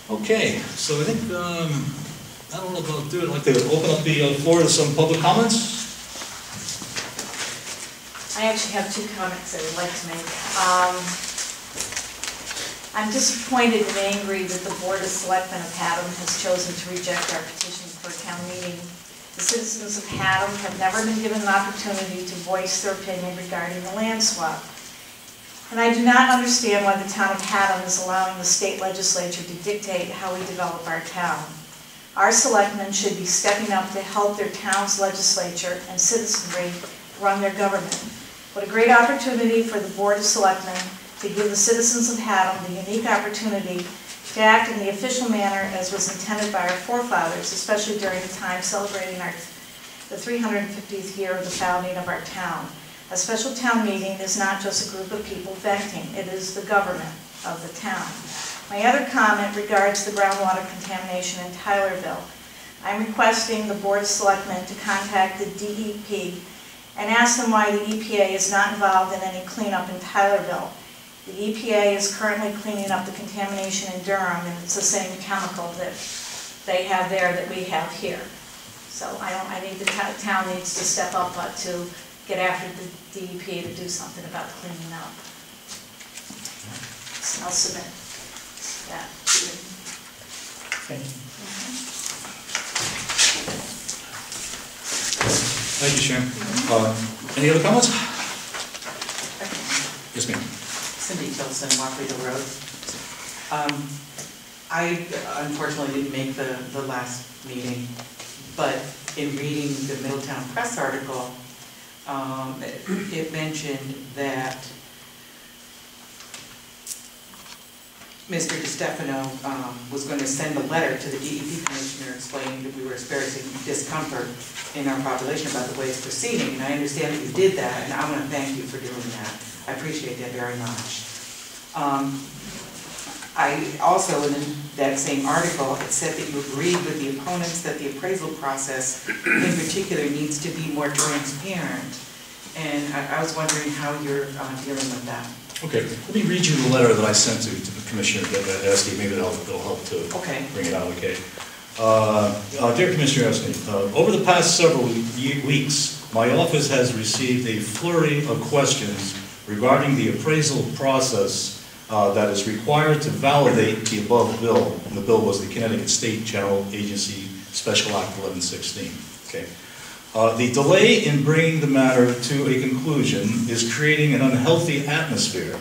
Okay, so I think, I don't know about doing, I'd like to open up the floor to some public comments. I actually have two comments I would like to make. I'm disappointed and angry that the Board of Selectmen of Haddam has chosen to reject our petition for a town meeting. The citizens of Haddam have never been given an opportunity to voice their opinion regarding the land swap. And I do not understand why the town of Haddam is allowing the state legislature to dictate how we develop our town. Our selectmen should be stepping up to help their town's legislature and citizenry run their government. What a great opportunity for the Board of Selectmen to give the citizens of Haddam the unique opportunity to act in the official manner as was intended by our forefathers, especially during the time celebrating the 350th year of the founding of our town. A special town meeting is not just a group of people venting, it is the government of the town. My other comment regards the groundwater contamination in Tylerville. I'm requesting the Board of Selectmen to contact the DEP and ask them why the EPA is not involved in any cleanup in Tylerville. The EPA is currently cleaning up the contamination in Durham, and it's the same chemical that they have there that we have here. So I think the town needs to step up to get after the DEP to do something about cleaning up. So I'll submit that. Okay. Thank you, Sharon. Any other comments? Yes, ma'am. Cindy Tilson, Walkerville Road. I unfortunately didn't make the last meeting, but in reading the Middletown Press article, it mentioned that Mr. DiStefano was going to send a letter to the DEP commissioner explaining that we were experiencing discomfort in our population about the way it's proceeding, and I understand that you did that, and I want to thank you for doing that. I appreciate that very much. I also, in that same article, it said that you agreed with the opponents that the appraisal process in particular needs to be more transparent, and I was wondering how you're dealing with that. Okay, let me read you the letter that I sent to the commissioner asking, maybe it'll help to bring it out, okay? Dear Commissioner Esney, over the past several weeks, my office has received a flurry of questions regarding the appraisal process that is required to validate the above bill. And the bill was the Connecticut State General Agency Special Act 1116. Okay. The delay in bringing the matter to a conclusion is creating an unhealthy atmosphere,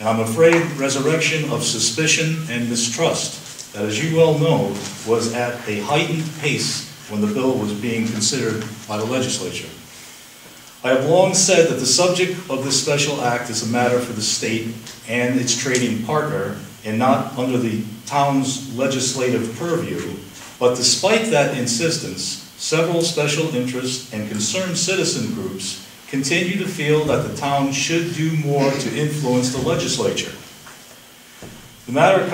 and I'm afraid resurrection of suspicion and mistrust that, as you well know, was at a heightened pace when the bill was being considered by the legislature. I have long said that the subject of this special act is a matter for the state and its trading partner and not under the town's legislative purview, but despite that insistence, several special interest and concerned citizen groups continue to feel that the town should do more to influence the legislature. The matter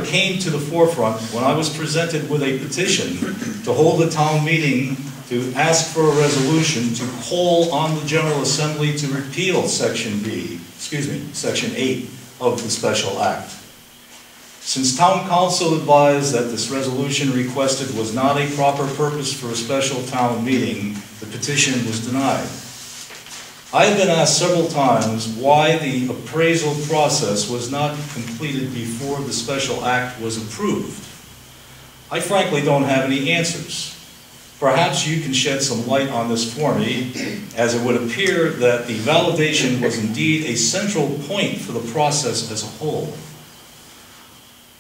came to the forefront when I was presented with a petition to hold a town meeting to ask for a resolution to call on the General Assembly to repeal Section 8 of the Special Act. Since Town Council advised that this resolution requested was not a proper purpose for a special town meeting, the petition was denied. I have been asked several times why the appraisal process was not completed before the special act was approved. I frankly don't have any answers. Perhaps you can shed some light on this for me, as it would appear that the validation was indeed a central point for the process as a whole.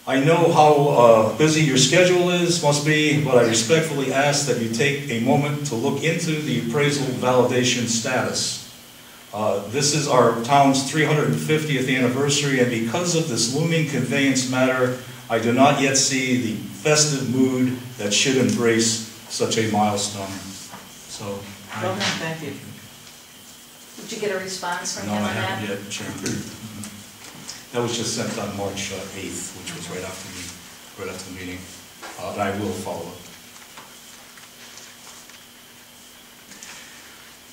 I know how busy your schedule must be, but I respectfully ask that you take a moment to look into the appraisal validation status. This is our town's 350th anniversary, and because of this looming conveyance matter, I do not yet see the festive mood that should embrace such a milestone. So, thank you. Did you get a response from him on that? No, I haven't yet, Chairman. That was just sent on March 8th, which was right after the meeting. And I will follow up.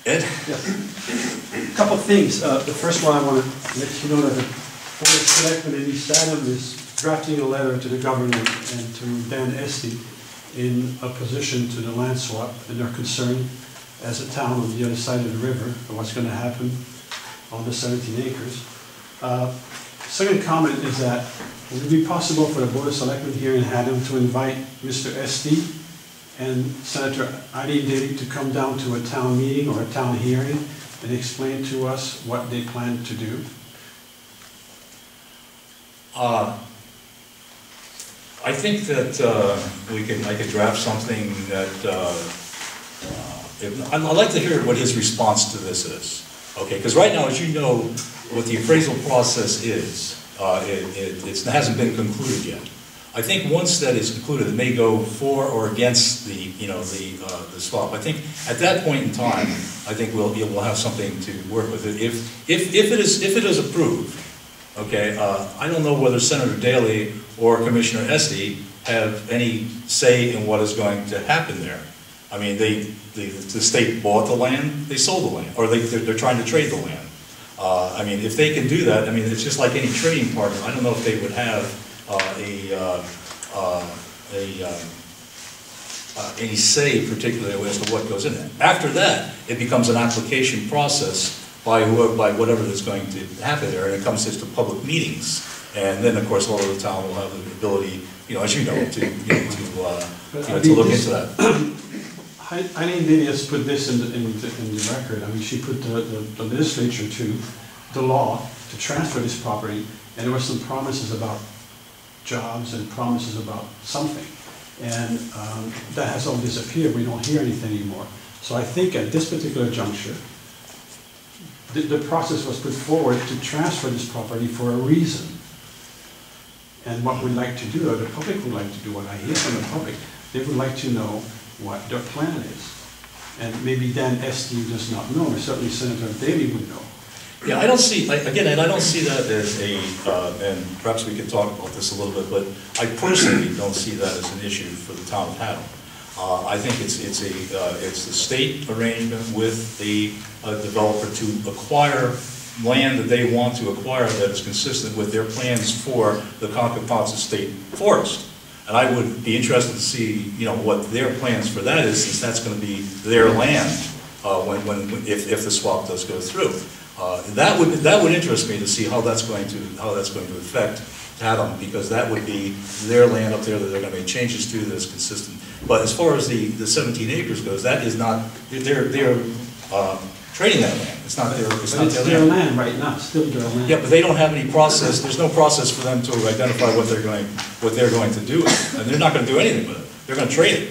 Ed? Yes. A couple of things. The first one, I want to let you know that the Board of Selectmen in East Haddam is drafting a letter to the government and to Dan Esty in opposition to the land swap and their concern as a town on the other side of the river of what's going to happen on the 17 acres. Second comment is that would it be possible for the Board of Selectmen here in Haddam to invite Mr. Esty and Senator Eileen Daly to come down to a town meeting or a town hearing and explain to us what they plan to do? I think that I could draft something that, I'd like to hear what his response to this is. Okay, because right now, as you know, what the appraisal process is, it hasn't been concluded yet. I think once that is concluded, it may go for or against the swap. I think at that point in time, I think we'll have something to work with. If it is approved, okay, I don't know whether Senator Daly or Commissioner Esty have any say in what is going to happen there. I mean, the state bought the land, they sold the land, or they're trying to trade the land. I mean, if they can do that, I mean, it's just like any trading partner. I don't know if they would have any say particularly as to what goes in there. After that, it becomes an application process by whatever is going to happen there, and it comes to public meetings. And then, of course, all of the town will have the ability, as you know, to look into that. Eileen Daly has put this in the record. I mean, she put the legislature to the law to transfer this property, and there were some promises about jobs and promises about something. And that has all disappeared. We don't hear anything anymore. So I think at this particular juncture, the process was put forward to transfer this property for a reason. And what we'd like to do, or the public would like to do, what I hear from the public, they would like to know what their plan is. And maybe Dan Esty does not know, or certainly Senator Daly would know. Yeah, I don't see, again, and I don't see that as and perhaps we could talk about this a little bit, but I personally don't see that as an issue for the town of Haddam. I think it's a state arrangement with the developer to acquire land that they want to acquire that is consistent with their plans for the Concord Ponce State Forest. And I would be interested to see, what their plans for that is, since that's going to be their land if the swap does go through. That would interest me to see how that's going to affect Haddam, because that would be their land up there that they're going to make changes to that's consistent. But as far as the 17 acres goes, that is not, they're trading that land. It's not their, it's their land right now. It's still their land. Yeah, but they don't have any process. There's no process for them to identify what they're going to do with it, and they're not going to do anything with it. They're going to trade it.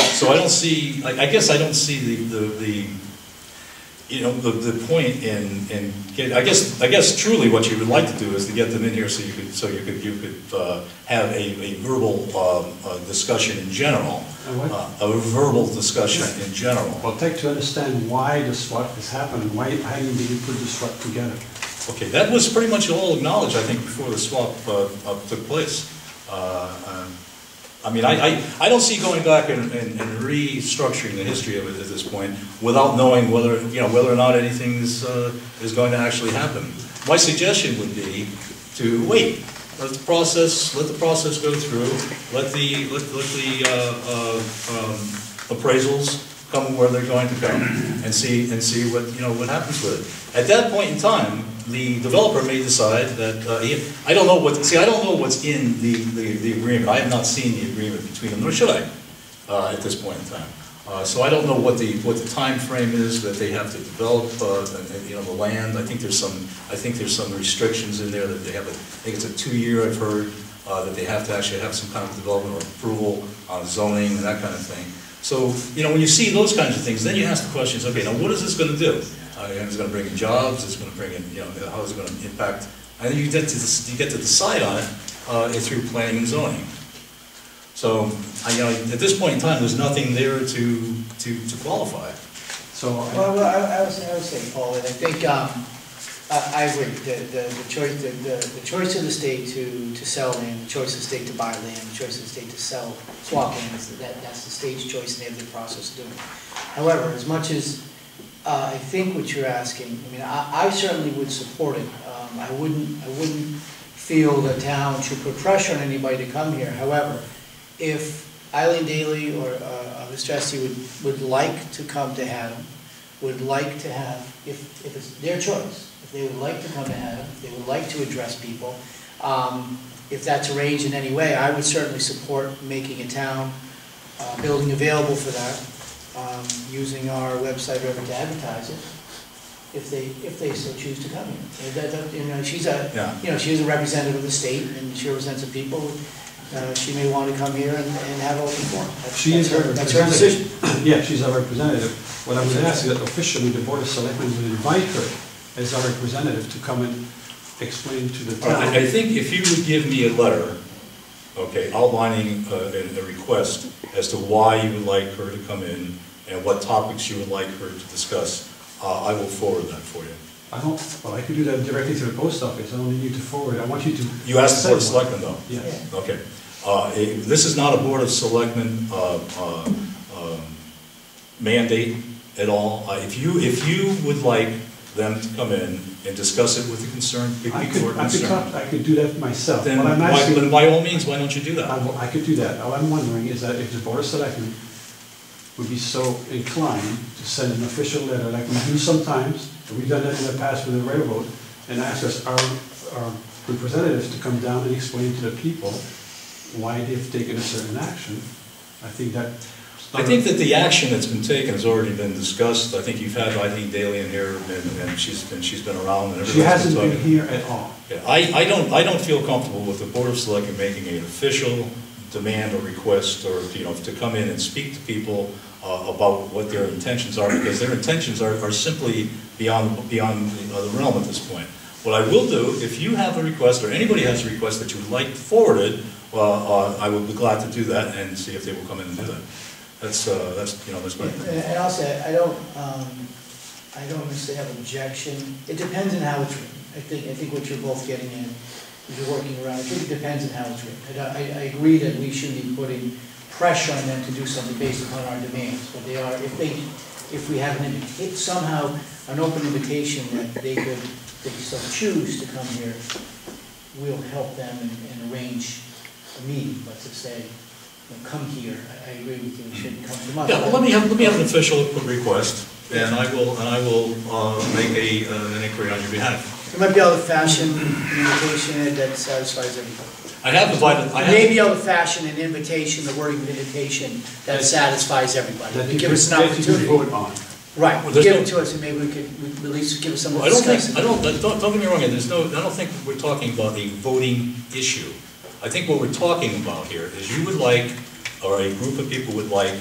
So I don't see. I guess I don't see the point in I guess truly what you would like to do is to get them in here so you could have a verbal discussion in general. A verbal discussion in general. Well, take to understand why the swap is happening. Why didn't you put the swap together? Okay, that was pretty much all acknowledged, I think, before the swap took place. I mean, I don't see going back and restructuring the history of it at this point without knowing whether or not anything is going to actually happen. My suggestion would be to wait. Let the process go through. Let the appraisals come where they're going to come, and see what happens with it. At that point in time, the developer may decide that I don't know what's in the agreement. I have not seen the agreement between them, nor should I at this point in time. So I don't know what the time frame is that they have to develop the land. I think there's some restrictions in there that they have. I think it's a 2-year. I've heard that they have to actually have some kind of development or approval on zoning and that kind of thing. So when you see those kinds of things, then you ask the questions. Okay, now what is this going to do? Is it going to bring in jobs? Is it going to bring in how is it going to impact? And then you get to decide on it through planning and zoning. So, at this point in time, there's nothing there to qualify. So, well, I would say, Paul, and I think I agree. The choice of the state to sell land, the choice of the state to buy land, the choice of the state to swap land, that's the state's choice, and they have the process of doing it. However, as much as I think what you're asking, I mean, I certainly would support it. I wouldn't feel the town should put pressure on anybody to come here. However, if Eileen Daly or Mr. Esty would like to come to Haddam, would like to have, if it's their choice, if they would like to come to Haddam, if they would like to address people, if that's arranged in any way, I would certainly support making a town building available for that, using our website or to advertise it, if they so choose to come here. She's a representative of the state, and she represents the people. She may want to come here and have open forum. That's her decision. Yeah, she's our representative. What I would ask is that officially the Board of Selectmen would invite her as our representative to come and explain to the town. I think if you would give me a letter, okay, outlining a request as to why you would like her to come in and what topics you would like her to discuss, I will forward that for you. Well, I could do that directly to the post office. I don't need you to forward. I want you to. You asked the Board of Selectmen, though? Yes. Okay. This is not a Board of Selectmen mandate at all. If you would like them to come in and discuss it with the concerned people who are concerned, I could do that myself. then by all means, why don't you do that? I could do that. All I'm wondering is that if the Board of Selectmen would be so inclined to send an official letter, like we do sometimes, and we've done that in the past with the railroad, and ask us, our representatives to come down and explain to the people why they've taken a certain action. I think that the action that's been taken has already been discussed. I think you've had Eileen Daly in here, and she's been around, and she hasn't been here at all. Yeah, I don't feel comfortable with the Board of Selectmen making an official demand or request, or to come in and speak to people about what their intentions are, because their intentions are simply beyond the realm at this point. What I will do, if you have a request or anybody has a request that you would like forwarded, I would be glad to do that and see if they will come in and do that. That's my opinion. And I'll say, I don't necessarily have an objection. It depends on how it's written. I think what you're both getting in, you're working around, I think it depends on how it's written. I agree that we shouldn't be putting pressure on them to do something based upon our demands, but they are, if we have somehow an open invitation that they so choose to come here, we'll help them and arrange a meeting, let's just say, come here. I agree with you, it shouldn't come to us. Yeah, well, let me have an official request, and I will make an inquiry on your behalf. You might be able to fashion an invitation that satisfies everybody. I have provided. May be able to fashion an invitation, the wording of an invitation that satisfies everybody. Give us an opportunity. Vote on. Right, give it to us, and maybe we could at least give us some. Don't get me wrong. I don't think we're talking about a voting issue. I think what we're talking about here is you would like, or a group of people would like,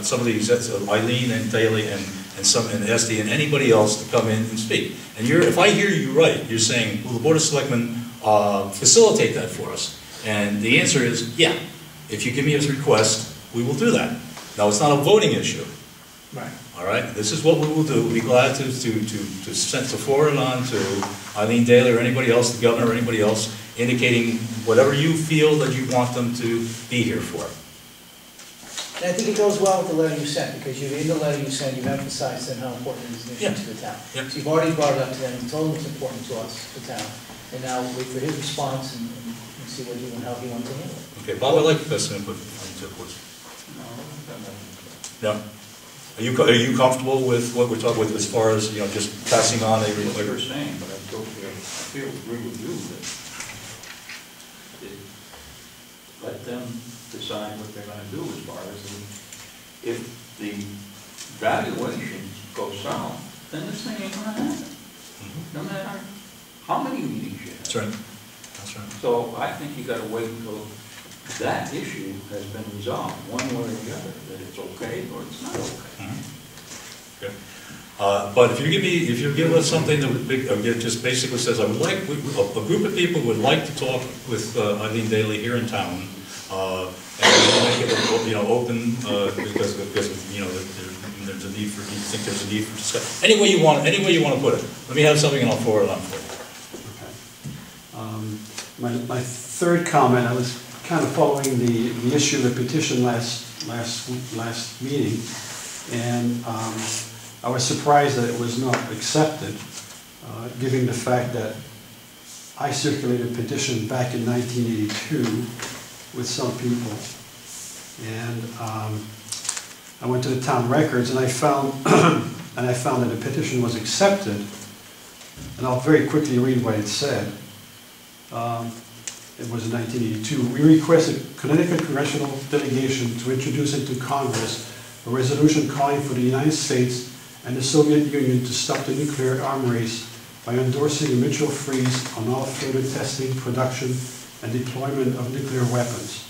some of these, Eileen and Daly and Esty and anybody else to come in and speak. And if I hear you right, you're saying, will the Board of Selectmen facilitate that for us? And the answer is, yeah. If you give me a request, we will do that. Now, it's not a voting issue. Right. All right. This is what we will do. We'll be glad to forward it on to Eileen Daly or anybody else, the governor or anybody else, indicating whatever you feel that you want them to be here for. And I think it goes well with the letter you sent, because in the letter you sent, you've emphasized how important it is an issue to the town. Yeah. So you've already brought it up to them, and told them it's important to us, the town, and now we'll wait for his response and see how he wants to handle it. Okay, Bob, I'd like the best input on the please. No. Are you comfortable with what we're talking with as far as just passing on a? What you're saying, but I agree with you that let them decide what they're going to do as far as if the valuations go south, then this thing ain't going to happen. No matter how many meetings you have. That's right. That's right. So I think you got to wait until that issue has been resolved, one way or the other, that it's okay or it's not okay. Okay. But if you give us something that just basically says, a group of people would like to talk with Eileen Daly here in town, and make it open because there's a need for. You think there's a need for discussion. Any way you want to put it. Let me have something and I'll forward it on for you. Okay. My third comment, I was kind of following the issue of the petition last meeting, and I was surprised that it was not accepted, given the fact that I circulated a petition back in 1982 with some people. And I went to the town records and I found, that the petition was accepted. And I'll very quickly read what it said. It was in 1982. We requested Connecticut Congressional Delegation to introduce into Congress a resolution calling for the United States and the Soviet Union to stop the nuclear arms race by endorsing a mutual freeze on all further testing, production, and deployment of nuclear weapons.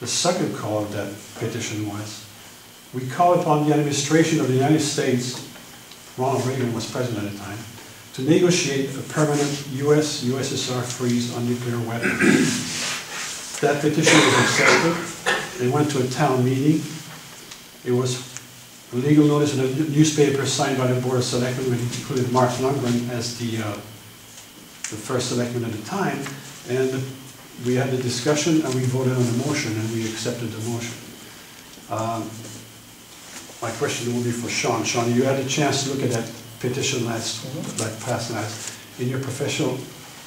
The second call of that petition was, we call upon the administration of the United States, Ronald Reagan was president at the time, to negotiate a permanent US-USSR freeze on nuclear weapons. That petition was accepted. It went to a town meeting. It was a legal notice in a newspaper signed by the Board of Selectmen, which included Mark Lundgren as the first selectman at the time. And we had the discussion and we voted on the motion and we accepted the motion. My question will be for Sean. Sean, you had a chance to look at that petition passed last. In your professional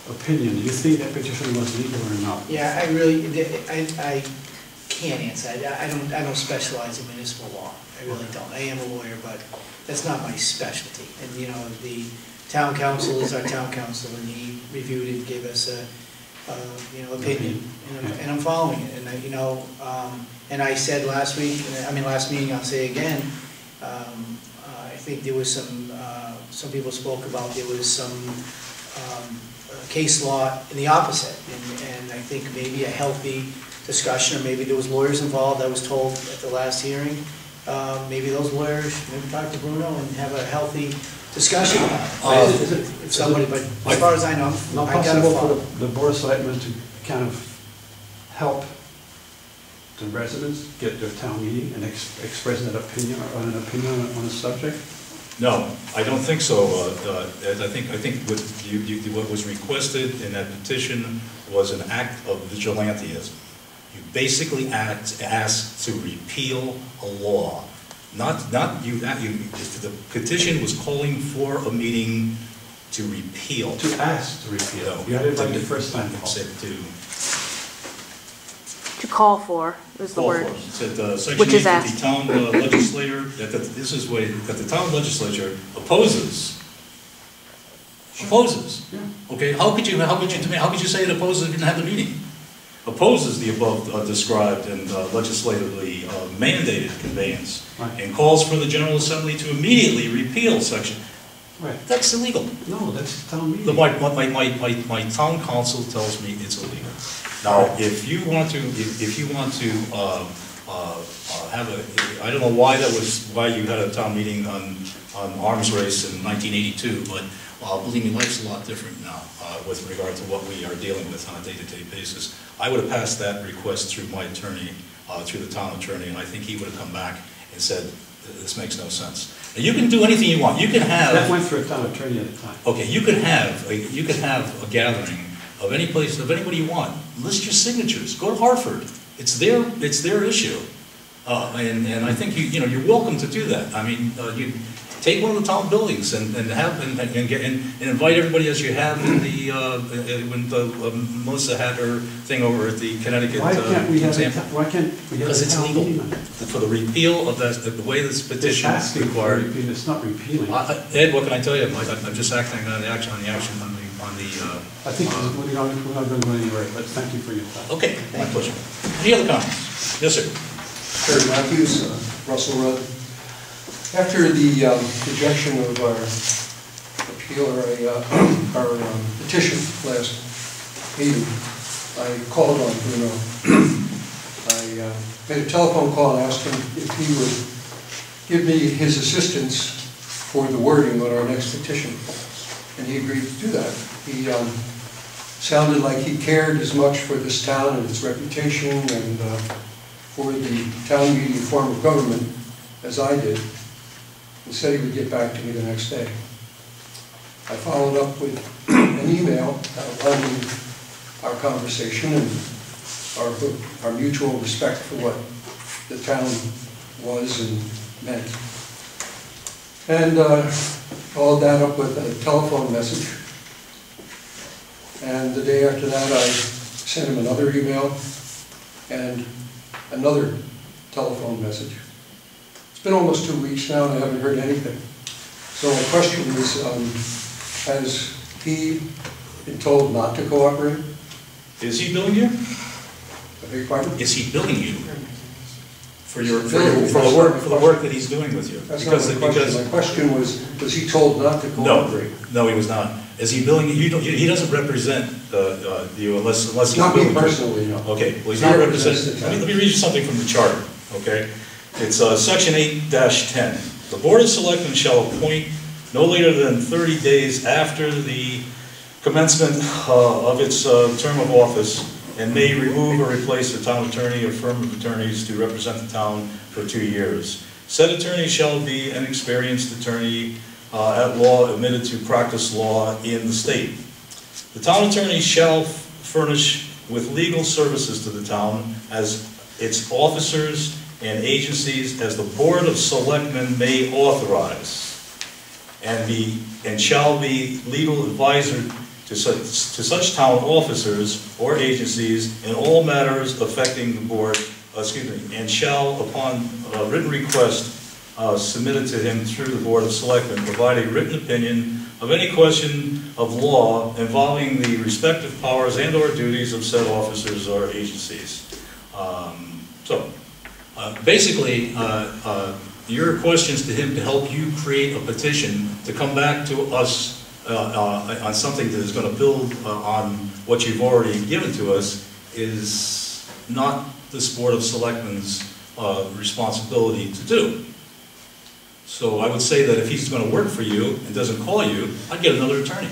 opinion, do you think that petition was legal or not? Yeah, I can't answer. I don't specialize in municipal law. I really don't. I am a lawyer, but that's not my specialty. And you know, the town council is our town council, and he reviewed it, gave us a opinion, and I'm following it. And and I said last meeting, I'll say again. I think there was some people spoke about there was some case law in the opposite, and I think maybe a healthy discussion, or maybe there was lawyers involved. I was told at the last hearing, maybe those lawyers, maybe talk to Bruno and have a healthy discussion about it. If somebody, but as far as I know, not possible for the Board of Selectmen to kind of help the residents get their town meeting and express an opinion on a subject? No, I don't think so. I think what was requested in that petition was an act of vigilantism. You basically asked to repeal a law. Not you. The petition was calling for a meeting to repeal. To ask to repeal. No, you had it like the first time. Said To call for is the word. It said section Which is 8 asked. the town legislator that the town legislature opposes. Opposes. Yeah. Okay. How could you say it opposes if you didn't have the meeting? Opposes the above described and legislatively mandated conveyance, right, and calls for the General Assembly to immediately repeal section. Right. That's illegal. No, that's town meeting. My town council tells me it's illegal. Now, if you want to have a, I don't know why you had a town meeting on arms race in 1982, but believe me, life's a lot different now with regard to what we are dealing with on a day-to-day basis. I would have passed that request through my attorney, through the town attorney, and I think he would have come back and said, this makes no sense. And you can do anything you want. You can have... That went through a town attorney at the time. Okay, you could have a gathering of any place, of anybody you want. List your signatures. Go to Hartford. It's their issue. And I think you're welcome to do that. I mean, you take one of the town buildings and invite everybody as you have in the when Melissa had her thing over at the Connecticut example. Why can't we have Because a it's town legal meeting? for the repeal of the way this petition is required. It's not repealing. Ed, what can I tell you? I'm just acting on the action on the. I think we're not going to go anywhere, but thank you for your time. Okay, my pleasure. Any other comments? Yes, sir. Terry Matthews, Russell Road. After the rejection of our appeal or our petition last meeting, I called on Bruno. I made a telephone call and asked him if he would give me his assistance for the wording on our next petition, and he agreed to do that. He sounded like he cared as much for this town and its reputation and for the town meeting form of government as I did. He said he would get back to me the next day. I followed up with an email outlining our conversation and our mutual respect for what the town was and meant. And followed that up with a telephone message. And the day after that, I sent him another email and another telephone message. It's been almost 2 weeks now and I haven't heard anything. So my question is, has he been told not to cooperate? Is he billing you? I beg your pardon? Is he billing you for the work that he's doing with you? That's not my question. My question was he told not to cooperate? No, he was not. Is he billing you? He doesn't represent you unless he's Not billing me you. personally, no. Okay, well, he's He not represents representing. the town. Let me read you something from the charter, okay? It's section 8-10. The Board of Selectmen shall appoint no later than 30 days after the commencement of its term of office, and may remove or replace the town attorney or firm of attorneys to represent the town for 2 years. Said attorney shall be an experienced attorney at law admitted to practice law in the state. The town attorney shall furnish with legal services to the town as its officers and agencies as the Board of Selectmen may authorize, and shall be legal advisor to such town officers or agencies in all matters affecting the board, and shall, upon written request submitted to him through the Board of Selectmen, provide a written opinion of any question of law involving the respective powers and/or duties of said officers or agencies. Basically, your questions to him to help you create a petition to come back to us on something that is going to build on what you've already given to us is not this Board of Selectmen's responsibility to do. So I would say that if he's going to work for you and doesn't call you, I'd get another attorney.